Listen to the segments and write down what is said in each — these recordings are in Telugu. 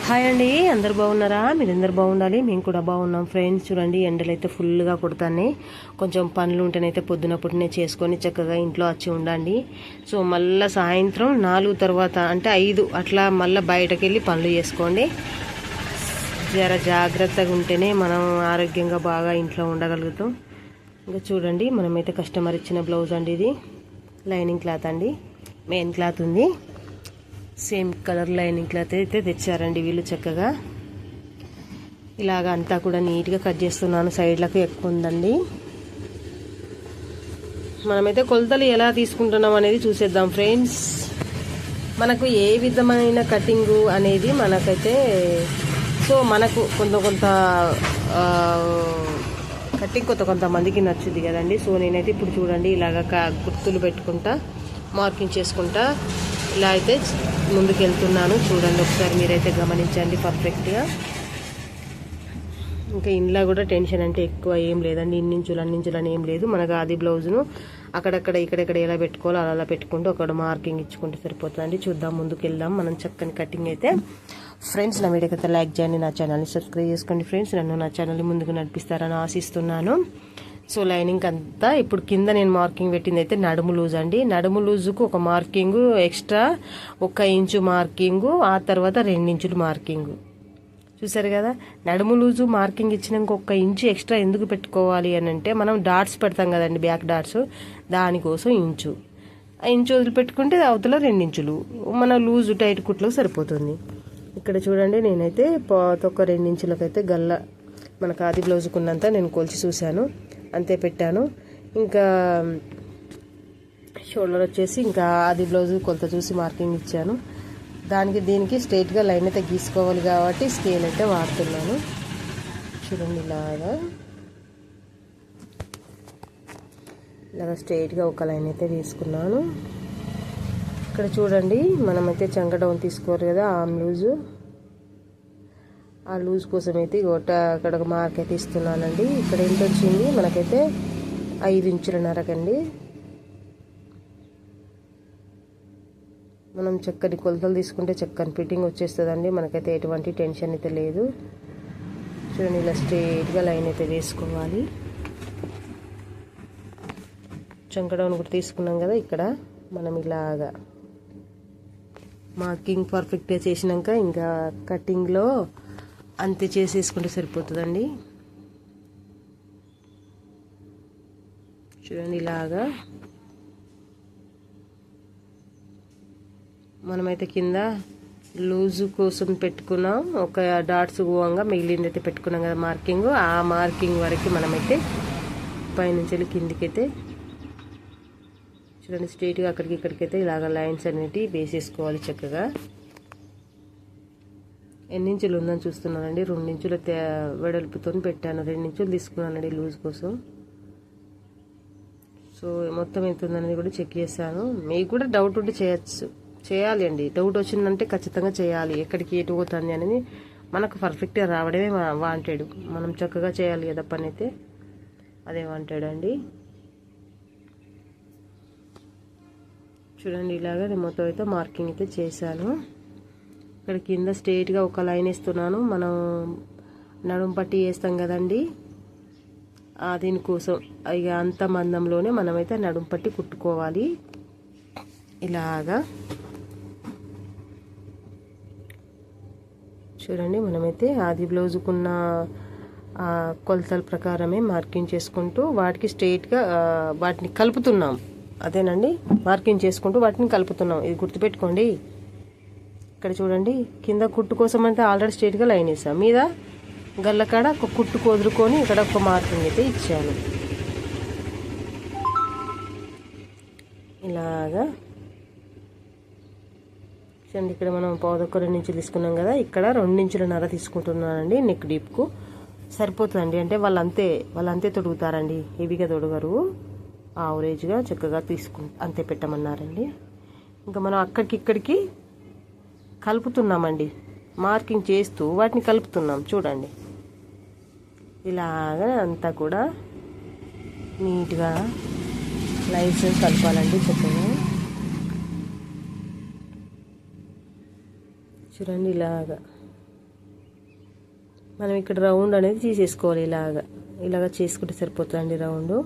హాయ్ అండి, అందరు బాగున్నారా? మీరందరు బాగుండాలి, మేము కూడా బాగున్నాం ఫ్రెండ్స్. చూడండి, ఎండలు అయితే ఫుల్గా కొడుతున్నాయి. కొంచెం పనులు ఉంటేనైతే పొద్దునే చేసుకొని చక్కగా ఇంట్లో వచ్చి ఉండండి. సో మళ్ళీ సాయంత్రం 4 తర్వాత అంటే 5 అట్లా మళ్ళీ బయటకు వెళ్ళి పనులు చేసుకోండి. జర జాగ్రత్తగా ఉంటేనే మనం ఆరోగ్యంగా బాగా ఇంట్లో ఉండగలుగుతాం. ఇంకా చూడండి, మనమైతే కస్టమర్ ఇచ్చిన బ్లౌజ్ అండి. ఇది లైనింగ్ క్లాత్ అండి, మెయిన్ క్లాత్ ఉంది. సేమ్ కలర్ లైనింగ్ క్లాత్ అయితే తెచ్చారండి వీళ్ళు. చక్కగా ఇలాగ అంతా కూడా నీట్గా కట్ చేస్తున్నాను. సైడ్లకు ఎక్కువ ఉందండి. మనమైతే కొలతలు ఎలా తీసుకుంటున్నాం అనేది చూసేద్దాం ఫ్రెండ్స్. మనకు ఏ విధమైన కటింగు అనేది మనకైతే మనకు కొంత కటింగ్ కొంతమందికి నచ్చుద్ది కదండి. సో నేనైతే ఇప్పుడు చూడండి, ఇలాగ గుర్తులు పెట్టుకుంటా మార్కింగ్ చేసుకుంటా ఇలా అయితే ముందుకు వెళ్తున్నాను. చూడండి ఒకసారి, మీరైతే గమనించండి పర్ఫెక్ట్గా. ఇంకా ఇంట్లో కూడా టెన్షన్ అంటే ఎక్కువ ఏం లేదండి. అన్నించులని ఏం లేదు. మనకు ఆది బ్లౌజ్ను అక్కడక్కడ ఇక్కడెక్కడ ఎలా పెట్టుకోవాలో అలా పెట్టుకుంటూ ఒక మార్కింగ్ ఇచ్చుకుంటే సరిపోతుందండి. చూద్దాం, ముందుకు వెళ్దాం. మనం చక్కని కటింగ్ అయితే ఫ్రెండ్స్. నా వీడియోకి అయితే లైక్ చేయండి, నా ఛానల్ని సబ్స్క్రైబ్ చేసుకోండి ఫ్రెండ్స్. నా ఛానల్ని ముందుకు నడిపిస్తారని ఆశిస్తున్నాను. సో లైనింగ్ అంతా ఇప్పుడు కింద నేను మార్కింగ్ పెట్టింది అయితే నడుము లూజ్ అండి. నడుము లూజుకు ఒక మార్కింగు ఎక్స్ట్రా 1 ఇంచు మార్కింగు, ఆ తర్వాత 2 ఇంచులు మార్కింగు. చూసారు కదా, నడుము లూజు మార్కింగ్ ఇచ్చినాక 1 ఇంచు ఎక్స్ట్రా ఎందుకు పెట్టుకోవాలి అని అంటే, మనం డాట్స్ పెడతాం కదండి, బ్యాక్ డాట్స్, దానికోసం ఇంచు. ఆ ఇంచు వదిలిపెట్టుకుంటే అవతల 2 ఇంచులు మన లూజు టైట్ కుట్లకు సరిపోతుంది. ఇక్కడ చూడండి, నేనైతే ఒక 2 ఇంచులకైతే గల్ల మనకు ఆది బ్లౌజుకున్నంత నేను కొలిచి చూశాను, అంతే పెట్టాను. ఇంకా షోల్డర్ వచ్చేసి ఇంకా ఆది బ్లౌజ్ కొలత చూసి మార్కింగ్ ఇచ్చాను. దీనికి స్ట్రైట్గా లైన్ అయితే గీసుకోవాలి కాబట్టి స్కేల్ అయితే వాడుతున్నాను. చూడండి, ఇలాగా స్ట్రైట్గా ఒక లైన్ అయితే తీసుకున్నాను. ఇక్కడ చూడండి, మనమైతే చంక డౌన్ తీసుకోవాలి కదా, ఆర్మ్ లూజు. ఆ లూజ్ కోసం అయితే అక్కడ ఒక మార్క్ అయితే ఇస్తున్నానండి. ఇక్కడ ఎంత వచ్చింది మనకైతే 5 ఇంచులన్నరకండి. మనం చక్కని కొలతలు తీసుకుంటే చక్కని ఫిట్టింగ్ వచ్చేస్తుందండి. మనకైతే ఎటువంటి టెన్షన్ అయితే లేదు. చూడండి, ఇలా స్ట్రైట్గా లైన్ అయితే వేసుకోవాలి. చంక డౌన్ కూడా తీసుకున్నాం కదా, ఇక్కడ మనం ఇలాగా మార్కింగ్ పర్ఫెక్ట్గా చేసినాక ఇంకా కటింగ్లో అంతే చేసేసుకుంటే సరిపోతుందండి. చూడండి, ఇలాగా మనమైతే కింద లూజు కోసం పెట్టుకున్నాం, ఒక డాట్స్ పోవంగా మిగిలింది అయితే పెట్టుకున్నాం కదా మార్కింగ్. ఆ మార్కింగ్ వరకు మనమైతే పైనుంచి కిందికైతే చూడండి స్ట్రైట్గా ఇక్కడికైతే ఇలాగ లైన్స్ అనేటివి వేసేసుకోవాలి చక్కగా. ఎన్ని ఇంచులు ఉందని చూస్తున్నానండి. 2 ఇంచుల వెడల్పుతో పెట్టాను, 2 ఇంచులు తీసుకున్నానండి లూజ్ కోసం. సో మొత్తం ఎంత ఉందనేది కూడా చెక్ చేశాను. మీకు కూడా డౌట్ ఉంటే చేయాలి అండి. డౌట్ వచ్చిందంటే ఖచ్చితంగా చేయాలి. ఎక్కడికి ఎటు పోతుంది అనేది మనకు పర్ఫెక్ట్గా రావడమే వాంటెడ్. మనం చక్కగా చేయాలి కదా పని అయితే, అదే వాంటెడ్ అండి. చూడండి, ఇలాగా నేను మొత్తం అయితే మార్కింగ్ అయితే చేశాను. ఇక్కడ కింద స్ట్రైట్గా ఒక లైన్ వేస్తున్నాను. మనం నడుము పట్టి వేస్తాం కదండి, దీనికోసం ఇక అంత మందంలోనే మనమైతే నడుము పట్టి కుట్టుకోవాలి. ఇలాగా చూడండి, మనమైతే ఆది బ్లౌజుకున్న కొలతల ప్రకారమే మార్కింగ్ చేసుకుంటూ వాటికి స్ట్రైట్గా వాటిని కలుపుతున్నాం. అదేనండి, మార్కింగ్ చేసుకుంటూ వాటిని కలుపుతున్నాం. ఇది గుర్తుపెట్టుకోండి. ఇక్కడ చూడండి, కింద కుట్టు కోసం అంటే ఆల్రెడీ స్ట్రైట్గా లైన్ వేసాం, మీద గల్లకాడ ఒక కుట్టు కుదురుకొని ఇక్కడ ఒక మార్కింగ్ అయితే ఇచ్చాను. ఇలాగా చూడండి, ఇక్కడ మనం 2 ఇంచులు తీసుకున్నాం కదా, ఇక్కడ 2 ఇంచులన్నర తీసుకుంటున్నానండి. నెక్ డీప్కు సరిపోతుందండి. అంటే వాళ్ళంతే తొడుగుతారండి, హెవీగా తొడగరు. యావరేజ్గా చక్కగా అంతే పెట్టమన్నారండి. ఇంకా మనం ఇక్కడికి కలుపుతున్నామండి, మార్కింగ్ చేస్తూ వాటిని కలుపుతున్నాం. చూడండి, ఇలాగా అంతా కూడా నీట్గా లైన్స్ కలపాలండి చక్కగా. చూడండి, ఇలాగా మనం ఇక్కడ రౌండ్ అనేది తీసేసుకోవాలి. ఇలాగ చేసుకుంటే సరిపోతుందండి రౌండ్.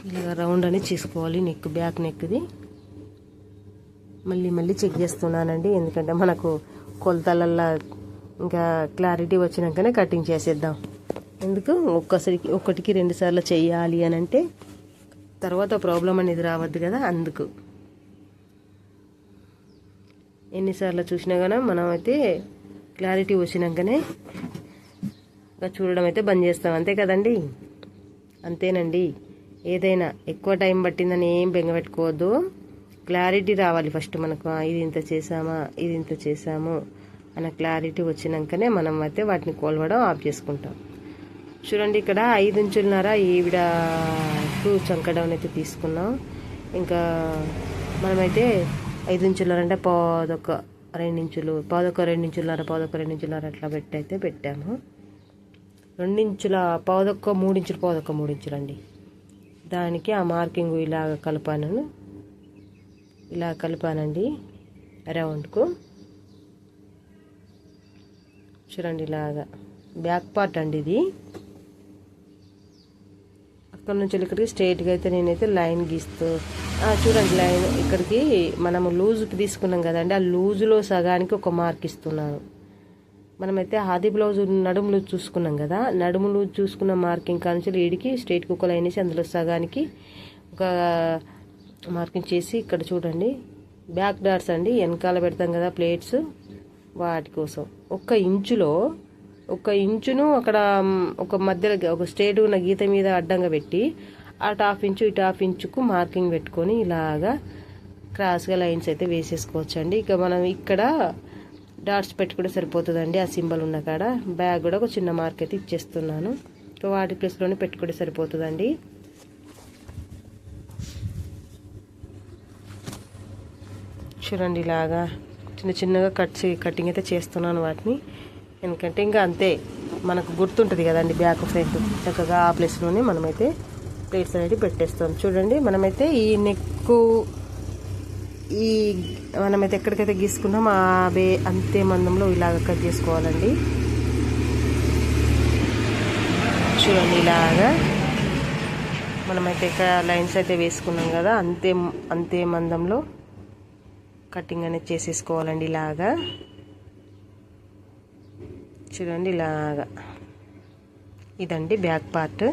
ఇలాగ రౌండ్ అనేది చేసుకోవాలి. బ్యాక్ నెక్ది మళ్ళీ చెక్ చేస్తున్నానండి, ఎందుకంటే మనకు కొలతలల్లా ఇంకా క్లారిటీ వచ్చినాకనే కటింగ్ చేసేద్దాం. ఎందుకు ఒకటికి 2 సార్లు చెయ్యాలి అని అంటే తర్వాత ప్రాబ్లం అనేది రావద్దు కదా, అందుకు ఎన్నిసార్లు చూసినా కానీ మనం అయితే క్లారిటీ వచ్చినాకనే చూడడం అయితే బంద్ చేస్తాం, అంతే కదండి. అంతేనండి, ఏదైనా ఎక్కువ టైం పట్టిందని ఏం బెంగపెట్టుకోవద్దు. క్లారిటీ రావాలి ఫస్ట్ మనకు, ఇది ఇంత చేసాము అన్న క్లారిటీ వచ్చినాకనే మనం అయితే వాటిని కొలవడం ఆఫ్ చేసుకుంటాం. చూడండి, ఇక్కడ 5 ఇంచులన్నర ఈవిడ 2 చంకడం అయితే తీసుకున్నాం. ఇంకా మనమైతే 5 ఇంచులన్నర అంటే పాదొక 2 ఇంచులు, పాదొక 2 ఇంచులన్నర అట్లా అయితే పెట్టాము. 2 ఇంచుల పాదొక్క 3 ఇంచులు, పాదొక్క 3 ఇంచులండి. దానికి ఆ మార్కింగ్ ఇలా కలిపానండి రౌండ్కు. చూడండి, ఇలాగా బ్యాక్ పార్ట్ అండి ఇది. అక్కడ నుంచి ఇక్కడికి స్ట్రైట్గా అయితే నేనైతే లైన్ గీస్తూ చూడండి, లైన్ ఇక్కడికి మనము లూజుకి తీసుకున్నాం కదండి, ఆ లూజులో సగానికి ఒక మార్క్ ఇస్తున్నాను. మనమైతే ఆది బ్లౌజ్ నడుము లూజ్ చూసుకున్నాం కదా, నడుము లూజ్ చూసుకున్న మార్కింగ్ కాంచి ఈడికి స్ట్రైట్కి ఒక లైన్ వేసి అందులో సగానికి ఒక మార్కింగ్ చేసి, ఇక్కడ చూడండి బ్యాక్ డాట్స్ అండి, వెనకాల పెడతాం కదా ప్లేట్స్, వాటి కోసం 1 ఇంచును అక్కడ ఒక మధ్యలో ఒక స్ట్రైట్ ఉన్న గీత మీద అడ్డంగా పెట్టి అటు 1/2 ఇంచు ఇటు 1/2 ఇంచుకు మార్కింగ్ పెట్టుకొని ఇలాగా క్రాస్గా లైన్స్ అయితే వేసేసుకోవచ్చండి. ఇక మనం ఇక్కడ డాట్స్ పెట్టుకుంటే సరిపోతుందండి, ఆ సింబల్ ఉన్న కాడ. బ్యాగ్ కూడా ఒక చిన్న మార్క్ అయితే ఇచ్చేస్తున్నాను, ఇక వాటి ప్లేస్లోనే పెట్టుకుంటే సరిపోతుందండి. చూడండి, ఇలాగా చిన్నగా కటింగ్ అయితే చేస్తున్నాను వాటిని, ఎందుకంటే ఇంకా అంతే మనకు గుర్తుంటుంది కదండి బ్యాక్ ఫ్రంట్. చక్కగా ఆ ప్లేస్లోనే మనమైతే ప్లేట్స్ అనేది పెట్టేస్తాం. చూడండి, మనమైతే ఈ నెక్కు మనమైతే ఎక్కడికైతే గీసుకున్నాం అంతే మందంలో ఇలాగ కట్ చేసుకోవాలండి. చూడండి, ఇలాగా మనమైతే ఇక్కడ లైన్స్ అయితే వేసుకున్నాం కదా, అంతే మందంలో కటింగ్ అనేది చేసేసుకోవాలండి. ఇలాగా చూడండి, ఇలాగా ఇదండి బ్యాక్ పార్ట్.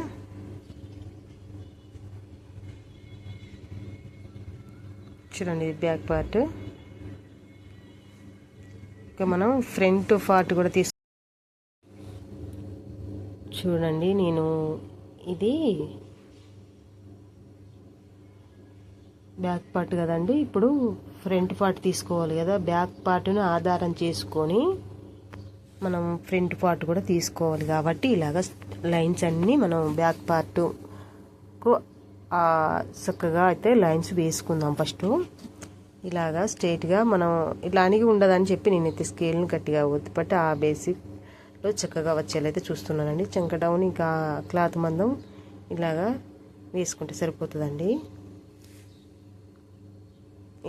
చూడండి, ఇది బ్యాక్ పార్ట్. ఇక మనం ఫ్రంట్ పార్ట్ కూడా చూడండి, నేను ఇది బ్యాక్ పార్ట్ కదండి, ఇప్పుడు ఫ్రంట్ పార్ట్ తీసుకోవాలి కదా. బ్యాక్ పార్ట్ను ఆధారం చేసుకొని మనం ఫ్రంట్ పార్ట్ కూడా తీసుకోవాలి కాబట్టి ఇలాగ లైన్స్ అన్నీ మనం బ్యాక్ పార్ట్కు చక్కగా అయితే లైన్స్ వేసుకుందాం. ఫస్ట్ ఇలాగా స్ట్రైట్గా మనం ఇట్లా అణిగి ఉండదని చెప్పి నేనైతే స్కేల్ని గట్టిగా ఒత్తిపట్టి ఆ బేసిక్లో చక్కగా వచ్చేలా చూస్తున్నానండి. చంక డౌన్ ఇంకా క్లాత్ మందం ఇలాగా వేసుకుంటే సరిపోతుందండి.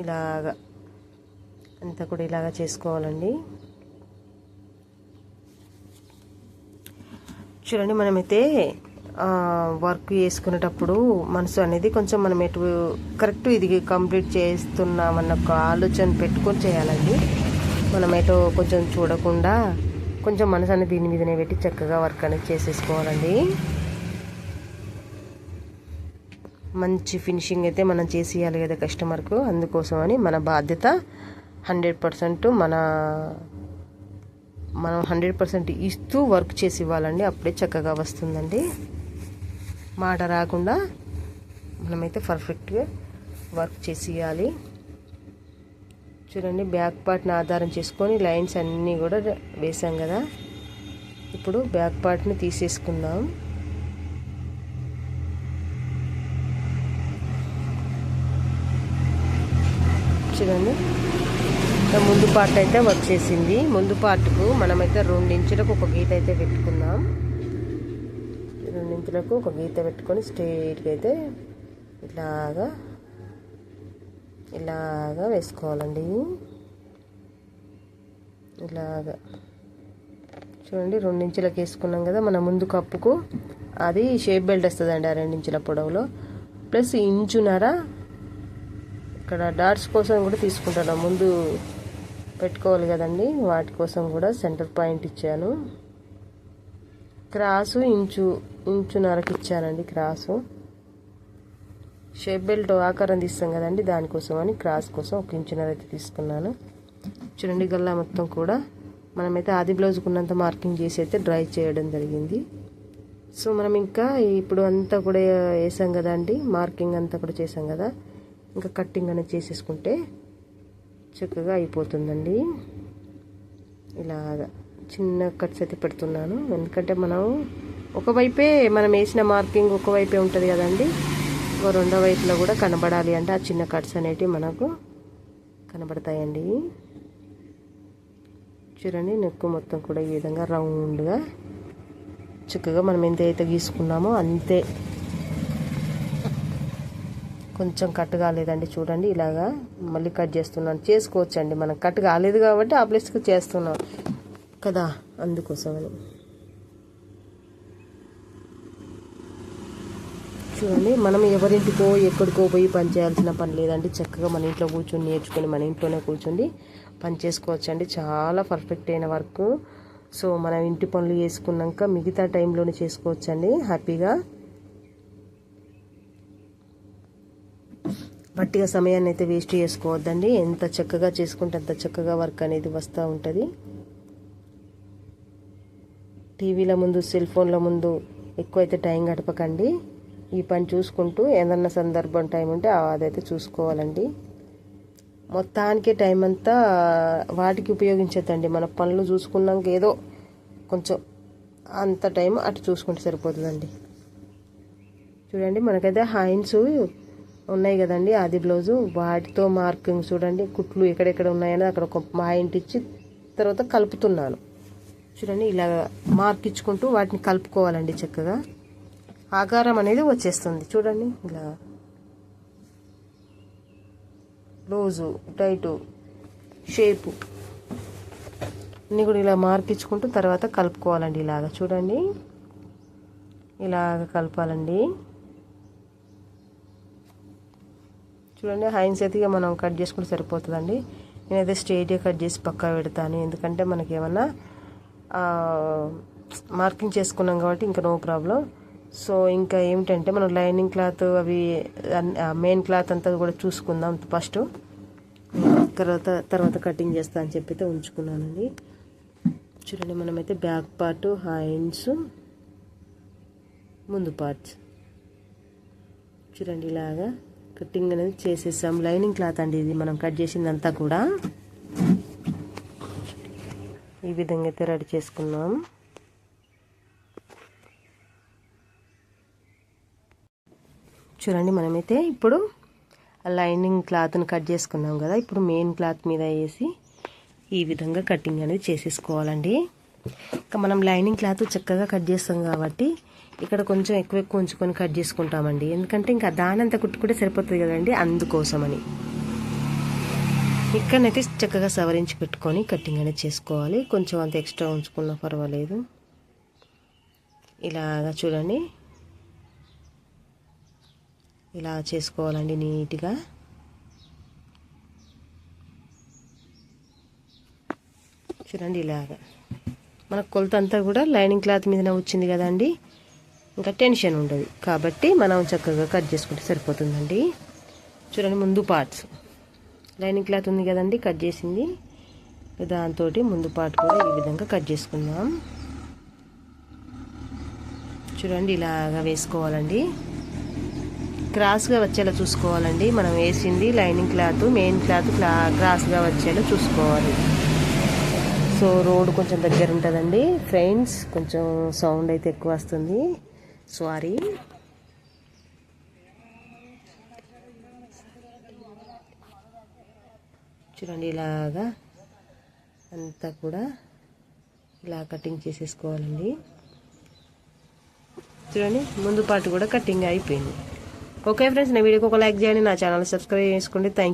ఇలాగా అంతా కూడా ఇలాగా చేసుకోవాలండి. చూడండి, మనమైతే వర్క్ చేసుకునేటప్పుడు మనసు అనేది కొంచెం మనం కరెక్ట్ ఇది కంప్లీట్ చేస్తున్నామన్న ఒక ఆలోచన పెట్టుకొని చేయాలండి. మనం కొంచెం చూడకుండా కొంచెం మనసు అనేది దీని మీదనే పెట్టి చక్కగా వర్క్ అనేది చేసేసుకోవాలండి. మంచి ఫినిషింగ్ అయితే మనం చేసి ఇవ్వాలి కదా కస్టమర్కు, అందుకోసం అని మన బాధ్యత 100% మనం 100% ఇస్తూ వర్క్ చేసి ఇవ్వాలండి, అప్పుడే చక్కగా వస్తుందండి. మాట రాకుండా మనమైతే పర్ఫెక్ట్గా వర్క్ చేసి ఇవ్వాలి. చూడండి, బ్యాక్ పార్ట్ని ఆధారం చేసుకొని లైన్స్ అన్నీ కూడా వేసాం కదా, ఇప్పుడు బ్యాక్ పార్ట్ని తీసేసుకుందాం. చూడండి, ముందు పార్ట్ అయితే వచ్చేసింది. ముందు పార్ట్కు మనమైతే 2 ఇంచులకు ఒక గీత అయితే పెట్టుకుందాం. 2 ఇంచులకు ఒక గీత పెట్టుకొని స్ట్రైట్గా అయితే ఇలాగా వేసుకోవాలండి. ఇలాగా చూడండి 2 ఇంచులకు వేసుకున్నాం కదా. మన ముందు కప్పుకు అది షేప్ బెల్ట్ వస్తుందండి ఆ 2 ఇంచుల పొడవులో. ప్లస్ ఇంచున్నర ఇక్కడ డాట్స్ కోసం కూడా తీసుకుంటాను, ముందు పెట్టుకోవాలి కదండి, వాటి కోసం కూడా సెంటర్ పాయింట్ ఇచ్చాను. క్రాసు ఇంచున్నరకి ఇచ్చానండి. క్రాసు షేప్ బెల్ట్ ఆకారం తీస్తాం కదండి, దానికోసం అని క్రాస్ కోసం 1 ఇంచున్నర అయితే తీసుకున్నాను. చూడండి గల్లా మొత్తం కూడా మనమైతే ఆది బ్లౌజ్కి ఉన్నంత మార్కింగ్ చేసి అయితే డ్రై చేయడం జరిగింది. సో మనం ఇంకా ఇప్పుడు అంతా కూడా వేసాం కదా అండి, మార్కింగ్ అంతా కూడా చేసాం కదా, ఇంకా కట్టింగ్ అనేది చేసేసుకుంటే చక్కగా అయిపోతుందండి. ఇలాగా చిన్న కట్స్ అయితే పెడుతున్నాను, ఎందుకంటే మనం ఒకవైపే మనం వేసిన మార్కింగ్ ఒకవైపే ఉంటుంది కదండి, రెండో వైపులో కూడా కనబడాలి అంటే ఆ చిన్న కట్స్ అనేటివి మనకు కనబడతాయండి. చూడండి నెక్ మొత్తం కూడా ఈ విధంగా రౌండ్గా చక్కగా మనం ఎంతైతే గీసుకున్నామో అంతే. కొంచెం కట్ కాలేదండి, చూడండి ఇలాగా మళ్ళీ కట్ చేస్తున్నాను. చేసుకోవచ్చండి, మనకు కట్ కాలేదు కాబట్టి ఆ ప్లేస్కి చేస్తున్నాం కదా, అందుకోసమని. చూడండి మనం ఎవరింటికో ఎక్కడికో పోయి పని చేయాల్సిన పని లేదండి, చక్కగా మన ఇంట్లో కూర్చొని నేర్చుకొని మన ఇంట్లోనే కూర్చొని పని చేసుకోవచ్చండి. చాలా పర్ఫెక్ట్ అయిన వర్క్. సో మనం ఇంటి పనులు చేసుకున్నాక మిగతా టైంలోనే చేసుకోవచ్చండి హ్యాపీగా. పట్టిగా సమయాన్ని అయితే వేస్ట్ చేసుకోవద్దండి, ఎంత చక్కగా చేసుకుంటే అంత చక్కగా వర్క్ అనేది వస్తూ ఉంటుంది. టీవీల ముందు సెల్ ఫోన్ల ముందు ఎక్కువైతే టైం గడపకండి, ఈ పని చూసుకుంటూ ఏదన్నా సందర్భం టైం ఉంటే అదైతే చూసుకోవాలండి. మొత్తానికి టైం అంతా వాటికి ఉపయోగించద్దండి, మన పనులు చూసుకున్నాక ఏదో కొంచెం అంత టైం అటు చూసుకుంటే సరిపోతుందండి. చూడండి మనకైతే హ్యాండ్స్ ఉన్నాయి కదండి ఆది బ్లౌజు, వాటితో మార్కింగ్ చూడండి, కుట్లు ఎక్కడెక్కడ ఉన్నాయని అక్కడ ఒక పాయింట్ ఇచ్చి తర్వాత కలుపుతున్నాను. చూడండి ఇలా మార్క్ ఇచ్చుకుంటూ వాటిని కలుపుకోవాలండి, చక్కగా ఆకారం అనేది వచ్చేస్తుంది. చూడండి ఇలా లూజు టైటు షేపు అన్నీ కూడా ఇలా మార్కించుకుంటూ తర్వాత కలుపుకోవాలండి. ఇలాగ చూడండి ఇలాగ కలపాలండి. చూడండి హ్యాండ్స్ అయితే మనం కట్ చేసుకుంటే సరిపోతుందండి. నేనైతే స్ట్రైట్గా కట్ చేసి పక్కా పెడతాను, ఎందుకంటే మనకి ఏమన్నా మార్కింగ్ చేసుకున్నాం కాబట్టి ఇంకా నో ప్రాబ్లం. సో ఇంకా ఏమిటంటే మనం లైనింగ్ క్లాత్ అవి మెయిన్ క్లాత్ అంతా కూడా చూసుకుందాం ఫస్ట్, తర్వాత కటింగ్ చేస్తా అని చెప్పి అయితే ఉంచుకున్నానండి. చూడండి మనమైతే బ్యాక్ పార్ట్, హ్యాండ్స్, ముందు పార్ట్స్ చూడండి ఇలాగా కటింగ్ అనేది చేసేసాం. లైనింగ్ క్లాత్ అండి ఇది, మనం కట్ చేసిందంతా కూడా ఈ విధంగా అయితే రెడీ చేసుకున్నాం. చూడండి మనమైతే ఇప్పుడు లైనింగ్ క్లాత్ని కట్ చేసుకున్నాం కదా, ఇప్పుడు మెయిన్ క్లాత్ మీద వేసి ఈ విధంగా కటింగ్ అనేది చేసేసుకోవాలండి. ఇంకా మనం లైనింగ్ క్లాత్ చక్కగా కట్ చేస్తాం కాబట్టి ఇక్కడ కొంచెం ఎక్కువ ఉంచుకొని కట్ చేసుకుంటామండి, ఎందుకంటే ఇంకా దానంతా కుట్టుకుంటే సరిపోతుంది కదండి, అందుకోసమని. ఇక్కడనైతే చక్కగా సవరించి పెట్టుకొని కటింగ్ అనేది చేసుకోవాలి. కొంచెం అంత ఎక్స్ట్రా ఉంచుకున్నా పర్వాలేదు. ఇలాగా చూడండి ఇలా చేసుకోవాలండి నీట్గా. చూడండి ఇలాగా మనకు కొలత అంతా కూడా లైనింగ్ క్లాత్ మీదనే వచ్చింది కదండి, ఇంకా టెన్షన్ ఉండదు కాబట్టి మనం చక్కగా కట్ చేసుకుంటే సరిపోతుందండి. చూడండి ముందు పార్ట్స్ లైనింగ్ క్లాత్ ఉంది కదండి కట్ చేసింది, దాంతో ముందు పార్ట్ కూడా ఈ విధంగా కట్ చేసుకుందాం. చూడండి ఇలాగా వేసుకోవాలండి, క్రాస్గా వచ్చేలా చూసుకోవాలండి. మనం వేసింది లైనింగ్ క్లాత్, మెయిన్ క్లాత్ క్రాస్గా వచ్చేలా చూసుకోవాలి. సో రోడ్ కొంచెం దగ్గర ఉంటుందండి ఫ్రెండ్స్, కొంచెం సౌండ్ అయితే ఎక్కువ వస్తుంది, సారీ. చూడండి ఇలాగా అంతా కూడా ఇలా కటింగ్ చేసేసుకోవాలండి. చూడండి ముందు పార్ట్ కూడా కటింగ్ అయిపోయింది. ఓకే ఫ్రెండ్స్, నా వీడియోకి ఒక లైక్ చేయండి, నా ఛానల్ సబ్స్క్రైబ్ చేసుకోండి. Thank you.